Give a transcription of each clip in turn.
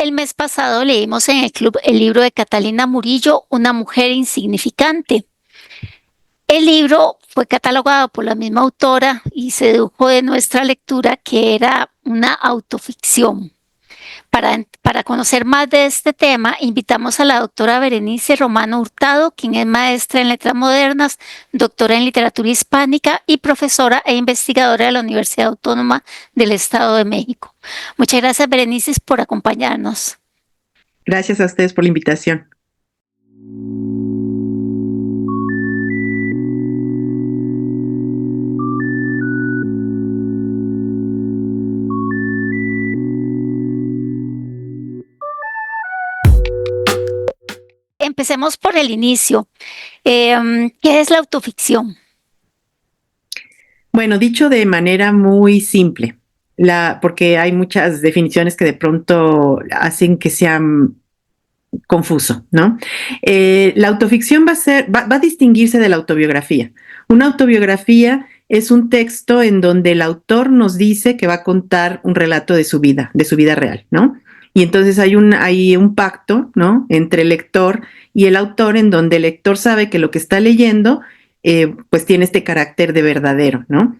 El mes pasado leímos en el club el libro de Catalina Murillo, Una mujer insignificante. El libro fue catalogado por la misma autora y se dedujo de nuestra lectura que era una autoficción. Para conocer más de este tema, invitamos a la doctora Berenice Romano Hurtado, quien es maestra en letras modernas, doctora en literatura hispánica y profesora e investigadora de la Universidad Autónoma del Estado de México. Muchas gracias, Berenice, por acompañarnos. Gracias a ustedes por la invitación. Empecemos por el inicio. ¿Qué es la autoficción? Bueno, dicho de manera muy simple, porque hay muchas definiciones que de pronto hacen que sea confuso, ¿no? La autoficción va a distinguirse de la autobiografía. Una autobiografía es un texto en donde el autor nos dice que va a contar un relato de su vida real, ¿no? Y entonces hay un pacto, ¿no?, entre el lector y el autor, en donde el lector sabe que lo que está leyendo pues tiene este carácter de verdadero, ¿no?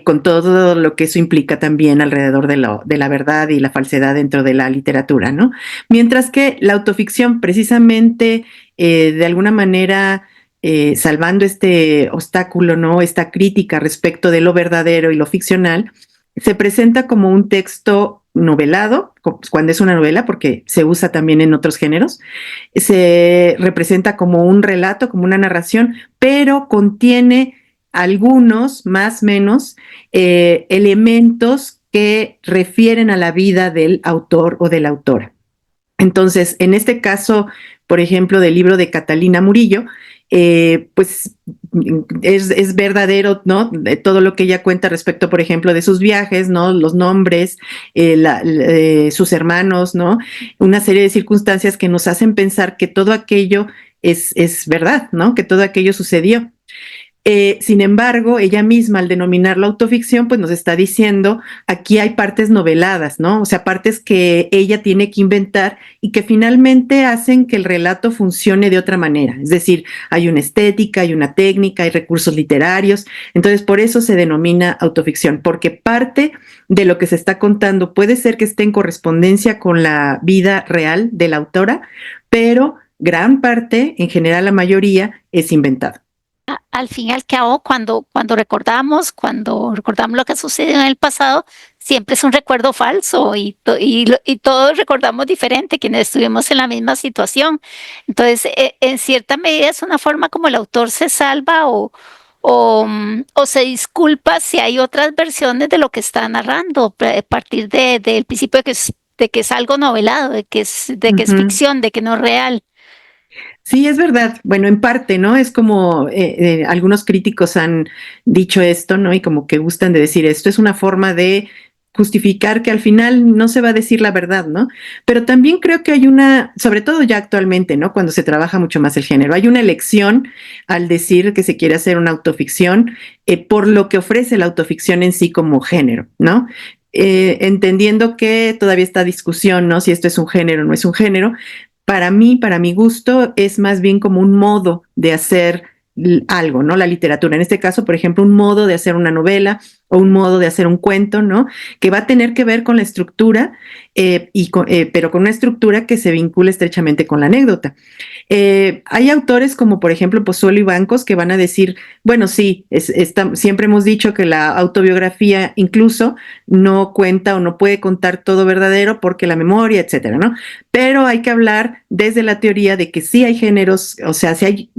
Con todo lo que eso implica también alrededor de la verdad y la falsedad dentro de la literatura, ¿no? Mientras que la autoficción, precisamente, de alguna manera, salvando este obstáculo, ¿no?, esta crítica respecto de lo verdadero y lo ficcional, se presenta como un texto novelado, cuando es una novela, porque se usa también en otros géneros, se representa como un relato, como una narración, pero contiene algunos, más o menos, elementos que refieren a la vida del autor o de la autora. Entonces, en este caso, por ejemplo, del libro de Catalina Murillo, pues es verdadero, ¿no?, de todo lo que ella cuenta respecto, por ejemplo, de sus viajes, ¿no?, los nombres, sus hermanos, ¿no?, una serie de circunstancias que nos hacen pensar que todo aquello es verdad, ¿no?, que todo aquello sucedió. Sin embargo, ella misma, al denominarlo autoficción, pues nos está diciendo, aquí hay partes noveladas, ¿no? O sea, partes que ella tiene que inventar y que finalmente hacen que el relato funcione de otra manera. Es decir, hay una estética, hay una técnica, hay recursos literarios. Entonces, por eso se denomina autoficción, porque parte de lo que se está contando puede ser que esté en correspondencia con la vida real de la autora, pero gran parte, en general la mayoría, es inventado. Al fin y al cabo, cuando recordamos lo que sucedió en el pasado, siempre es un recuerdo falso y todos recordamos diferente quienes estuvimos en la misma situación. Entonces, en cierta medida es una forma como el autor se salva o se disculpa si hay otras versiones de lo que está narrando, a partir del principio de que es algo novelado, de que es ficción, de que no es real. Sí, es verdad. Bueno, en parte, ¿no? Es como algunos críticos han dicho esto, ¿no? Y como que gustan de decir esto. Es una forma de justificar que al final no se va a decir la verdad, ¿no? Pero también creo que hay sobre todo ya actualmente, ¿no?, cuando se trabaja mucho más el género, hay una elección al decir que se quiere hacer una autoficción por lo que ofrece la autoficción en sí como género, ¿no? Entendiendo que todavía está discusión, ¿no?, si esto es un género o no es un género. Para mí, para mi gusto, es más bien como un modo de hacer algo, ¿no? La literatura. En este caso, por ejemplo, un modo de hacer una novela o un modo de hacer un cuento, ¿no?, que va a tener que ver con la estructura, pero con una estructura que se vincula estrechamente con la anécdota. Hay autores como, por ejemplo, Pozuelo y Bancos, que van a decir, bueno, sí, siempre hemos dicho que la autobiografía incluso no cuenta o no puede contar todo verdadero porque la memoria, etcétera, ¿no? Pero hay que hablar desde la teoría de que sí hay géneros, o sea, sí hay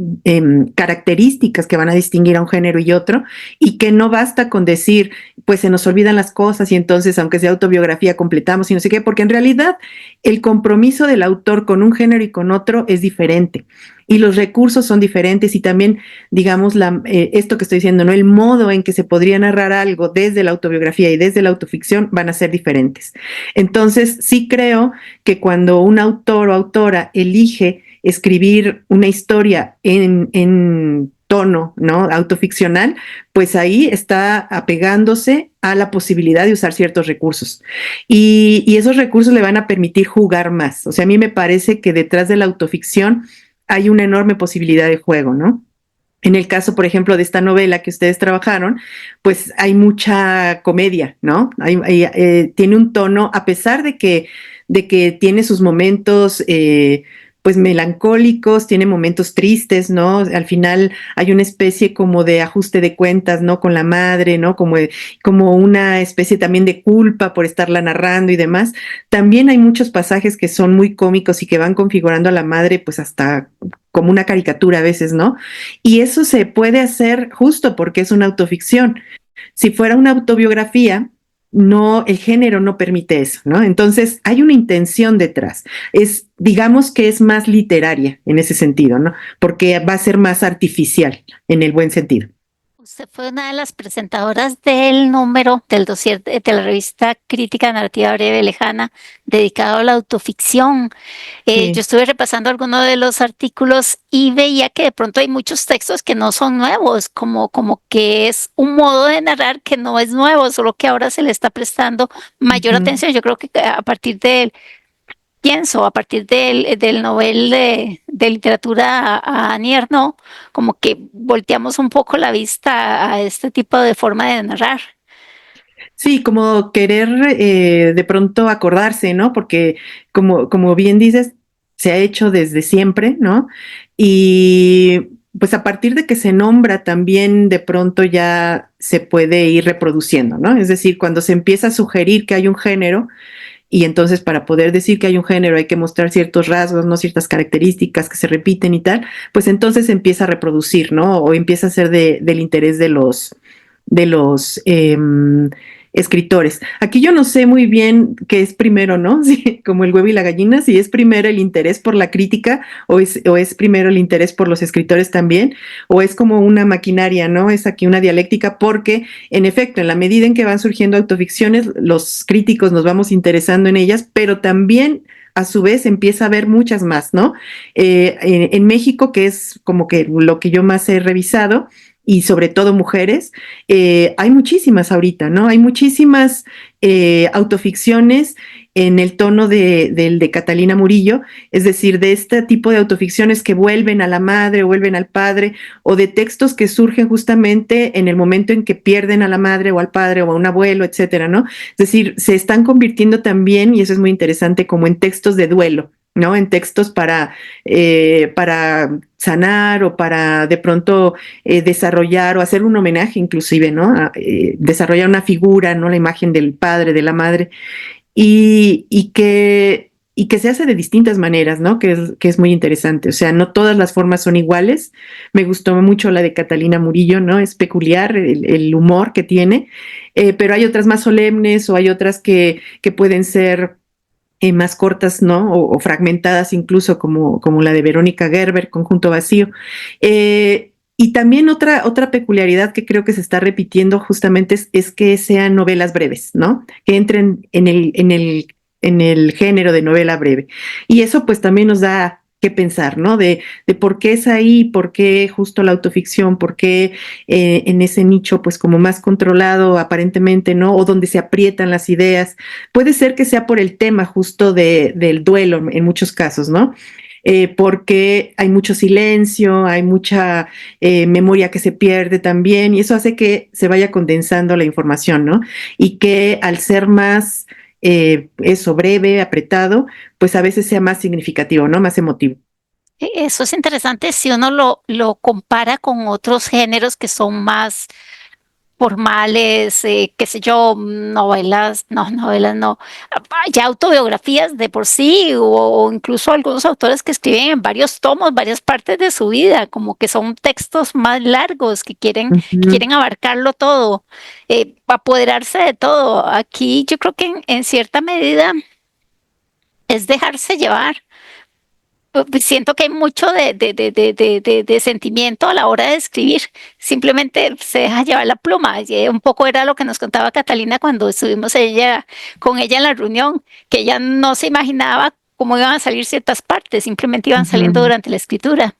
características que van a distinguir a un género y otro, y que no basta con decir, pues se nos olvidan las cosas y entonces, aunque sea autobiografía, completamos y no sé qué, porque en realidad el compromiso del autor con un género y con otro es diferente. Y los recursos son diferentes y también, digamos, esto que estoy diciendo, ¿no?, el modo en que se podría narrar algo desde la autobiografía y desde la autoficción van a ser diferentes. Entonces, sí creo que cuando un autor o autora elige escribir una historia en tono, ¿no? Autoficcional, pues ahí está apegándose a la posibilidad de usar ciertos recursos. Y esos recursos le van a permitir jugar más. O sea, a mí me parece que detrás de la autoficción hay una enorme posibilidad de juego, ¿no? En el caso, por ejemplo, de esta novela que ustedes trabajaron, pues hay mucha comedia, ¿no? Tiene un tono, a pesar de que tiene sus momentos, pues melancólicos, tiene momentos tristes, ¿no? Al final hay una especie como de ajuste de cuentas, ¿no? Con la madre, ¿no? Como una especie también de culpa por estarla narrando y demás. También hay muchos pasajes que son muy cómicos y que van configurando a la madre, pues hasta como una caricatura a veces, ¿no? Y eso se puede hacer justo porque es una autoficción. Si fuera una autobiografía, no, el género no permite eso, ¿no? Entonces hay una intención detrás. Digamos que es más literaria en ese sentido, ¿no? Porque va a ser más artificial en el buen sentido. Usted fue una de las presentadoras del número del dossier de la revista Crítica Narrativa Breve Lejana dedicado a la autoficción. Yo Sí. estuve repasando algunos de los artículos y veía que de pronto hay muchos textos que no son nuevos, como que es un modo de narrar que no es nuevo, solo que ahora se le está prestando mayor Ujú. atención. Yo creo que a partir del pienso, a partir del novel de literatura a Annie Ernaux, como que volteamos un poco la vista a este tipo de forma de narrar. Sí, como querer de pronto acordarse, ¿no? Porque como bien dices, se ha hecho desde siempre, ¿no? Y pues a partir de que se nombra también de pronto ya se puede ir reproduciendo, ¿no? Es decir, cuando se empieza a sugerir que hay un género, y entonces para poder decir que hay un género hay que mostrar ciertos rasgos, ¿no? Ciertas características que se repiten y tal, pues entonces se empieza a reproducir, ¿no? O empieza a ser del interés de los escritores. Aquí yo no sé muy bien qué es primero, ¿no? Sí, como el huevo y la gallina, si es primero el interés por la crítica o es primero el interés por los escritores también, o es como una maquinaria, ¿no? Es aquí una dialéctica porque, en efecto, en la medida en que van surgiendo autoficciones, los críticos nos vamos interesando en ellas, pero también a su vez empieza a haber muchas más, ¿no? En México, que es como que lo que yo más he revisado, y sobre todo mujeres, hay muchísimas ahorita, ¿no? Hay muchísimas autoficciones en el tono del de Catalina Murillo, es decir, de este tipo de autoficciones que vuelven a la madre o vuelven al padre, o de textos que surgen justamente en el momento en que pierden a la madre o al padre o a un abuelo, etcétera, ¿no? Es decir, se están convirtiendo también, y eso es muy interesante, como en textos de duelo, ¿no? En textos para sanar o para de pronto desarrollar o hacer un homenaje inclusive, ¿no? Desarrollar una figura, ¿no? La imagen del padre, de la madre, y que se hace de distintas maneras, ¿no? Que es muy interesante. O sea, no todas las formas son iguales. Me gustó mucho la de Catalina Murillo, ¿no? Es peculiar el humor que tiene, pero hay otras más solemnes o hay otras que pueden ser más cortas, ¿no? O fragmentadas incluso como la de Verónica Gerber, Conjunto Vacío. Y también otra peculiaridad que creo que se está repitiendo justamente es que sean novelas breves, ¿no? Que entren en el género de novela breve. Y eso pues también nos da que pensar, ¿no? De por qué es ahí, por qué justo la autoficción, por qué en ese nicho pues como más controlado aparentemente, ¿no? O donde se aprietan las ideas. Puede ser que sea por el tema justo del duelo en muchos casos, ¿no? Porque hay mucho silencio, hay mucha memoria que se pierde también, y eso hace que se vaya condensando la información, ¿no? Y que al ser más, eso, breve, apretado, pues a veces sea más significativo, ¿no? Más emotivo. Eso es interesante si uno lo compara con otros géneros que son más formales, qué sé yo, novelas no, ya autobiografías de por sí, o incluso algunos autores que escriben en varios tomos, varias partes de su vida, como que son textos más largos que Ujú. quieren abarcarlo todo, apoderarse de todo. Aquí yo creo que en cierta medida es dejarse llevar. Siento que hay mucho de sentimiento a la hora de escribir. Simplemente se deja llevar la pluma. Y un poco era lo que nos contaba Catalina cuando estuvimos con ella en la reunión, que ella no se imaginaba cómo iban a salir ciertas partes, simplemente iban saliendo Ujú. durante la escritura.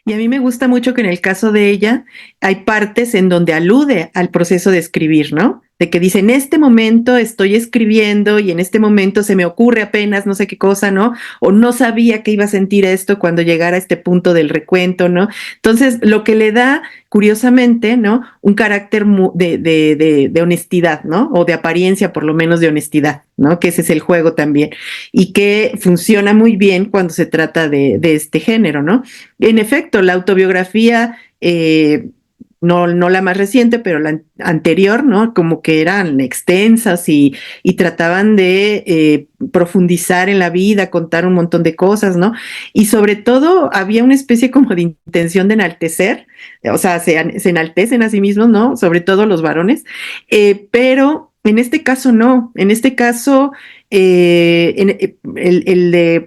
Y a mí me gusta mucho que en el caso de ella hay partes en donde alude al proceso de escribir, ¿no? De que dice, en este momento estoy escribiendo y en este momento se me ocurre apenas no sé qué cosa, ¿no? O no sabía que iba a sentir esto cuando llegara a este punto del recuento, ¿no? Entonces, lo que le da, curiosamente, ¿no? Un carácter de honestidad, ¿no? O de apariencia, por lo menos de honestidad, ¿no? Que ese es el juego también. Y que funciona muy bien cuando se trata de este género, ¿no? En efecto, la autobiografía, no la más reciente, pero la anterior, ¿no? Como que eran extensas y trataban de profundizar en la vida, contar un montón de cosas, ¿no? Y sobre todo había una especie como de intención de enaltecer, o sea, se enaltecen a sí mismos, ¿no? Sobre todo los varones, pero en este caso no, en este caso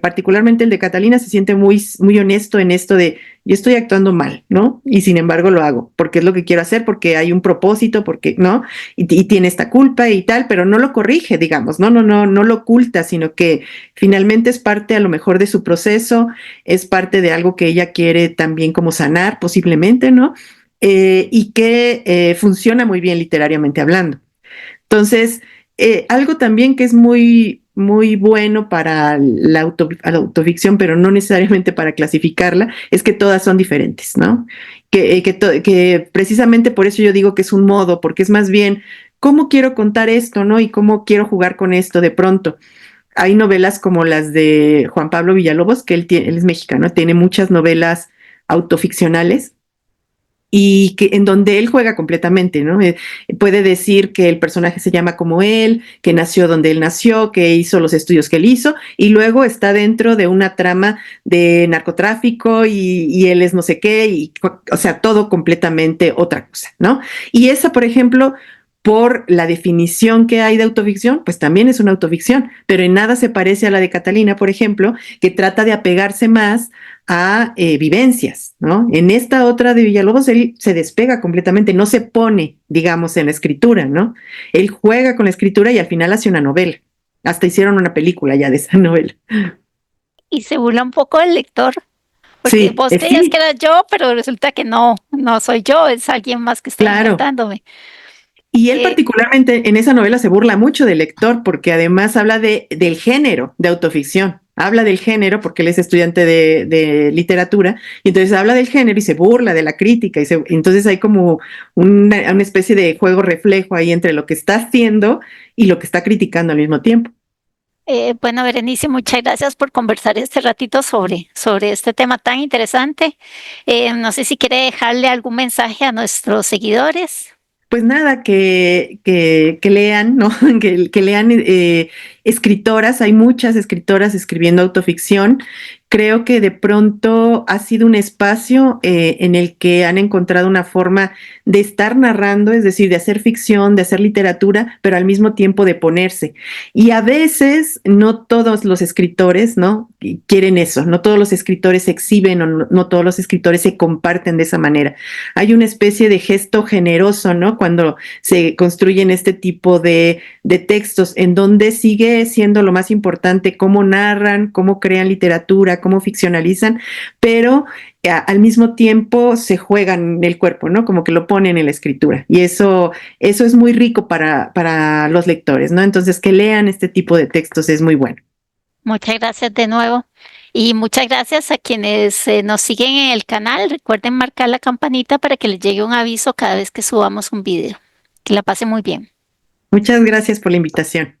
particularmente el de Catalina se siente muy honesto en esto de yo estoy actuando mal, ¿no? Y sin embargo lo hago, porque es lo que quiero hacer, porque hay un propósito, porque, ¿no? Y tiene esta culpa y tal, pero no lo corrige, digamos, no lo oculta, sino que finalmente es parte a lo mejor de su proceso, es parte de algo que ella quiere también como sanar, posiblemente, ¿no? Y que funciona muy bien literariamente hablando. Entonces, algo también que es muy bueno para la autoficción, pero no necesariamente para clasificarla, es que todas son diferentes, ¿no? Que precisamente por eso yo digo que es un modo, porque es más bien cómo quiero contar esto, ¿no? Y cómo quiero jugar con esto de pronto. Hay novelas como las de Juan Pablo Villalobos, que él es mexicano, tiene muchas novelas autoficcionales y que en donde él juega completamente, ¿no? Puede decir que el personaje se llama como él, que nació donde él nació, que hizo los estudios que él hizo, y luego está dentro de una trama de narcotráfico y él es no sé qué, o sea, todo completamente otra cosa, ¿no? Y esa, por ejemplo, por la definición que hay de autoficción, pues también es una autoficción, pero en nada se parece a la de Catalina, por ejemplo, que trata de apegarse más a vivencias, ¿no? En esta otra de Villalobos él se despega completamente, no se pone, digamos, en la escritura, ¿no? Él juega con la escritura y al final hace una novela. Hasta hicieron una película ya de esa novela. Y se burla un poco del lector, porque Sí, vos creías que sí, era yo, pero resulta que no, no soy yo, es alguien más que está claro. inventándome. Y él Eh, particularmente en esa novela se burla mucho del lector porque además habla del género de autoficción. Habla del género porque él es estudiante de literatura y entonces habla del género y se burla de la crítica entonces hay como una especie de juego reflejo ahí entre lo que está haciendo y lo que está criticando al mismo tiempo. bueno, Berenice, muchas gracias por conversar este ratito sobre este tema tan interesante. No sé si quiere dejarle algún mensaje a nuestros seguidores. Pues nada, que lean, ¿no? Que lean escritoras, hay muchas escritoras escribiendo autoficción. Creo que de pronto ha sido un espacio en el que han encontrado una forma de estar narrando, es decir, de hacer ficción, de hacer literatura, pero al mismo tiempo de ponerse. Y a veces no todos los escritores, ¿no? Quieren eso, no todos los escritores se exhiben o no todos los escritores se comparten de esa manera. Hay una especie de gesto generoso, ¿no? Cuando se construyen este tipo de textos, en donde sigue siendo lo más importante cómo narran, cómo crean literatura, cómo ficcionalizan, pero al mismo tiempo se juegan el cuerpo, ¿no? Como que lo ponen en la escritura. Y eso es muy rico para los lectores, ¿no? Entonces, que lean este tipo de textos es muy bueno. Muchas gracias de nuevo. Y muchas gracias a quienes nos siguen en el canal. Recuerden marcar la campanita para que les llegue un aviso cada vez que subamos un video. Que la pasen muy bien. Muchas gracias por la invitación.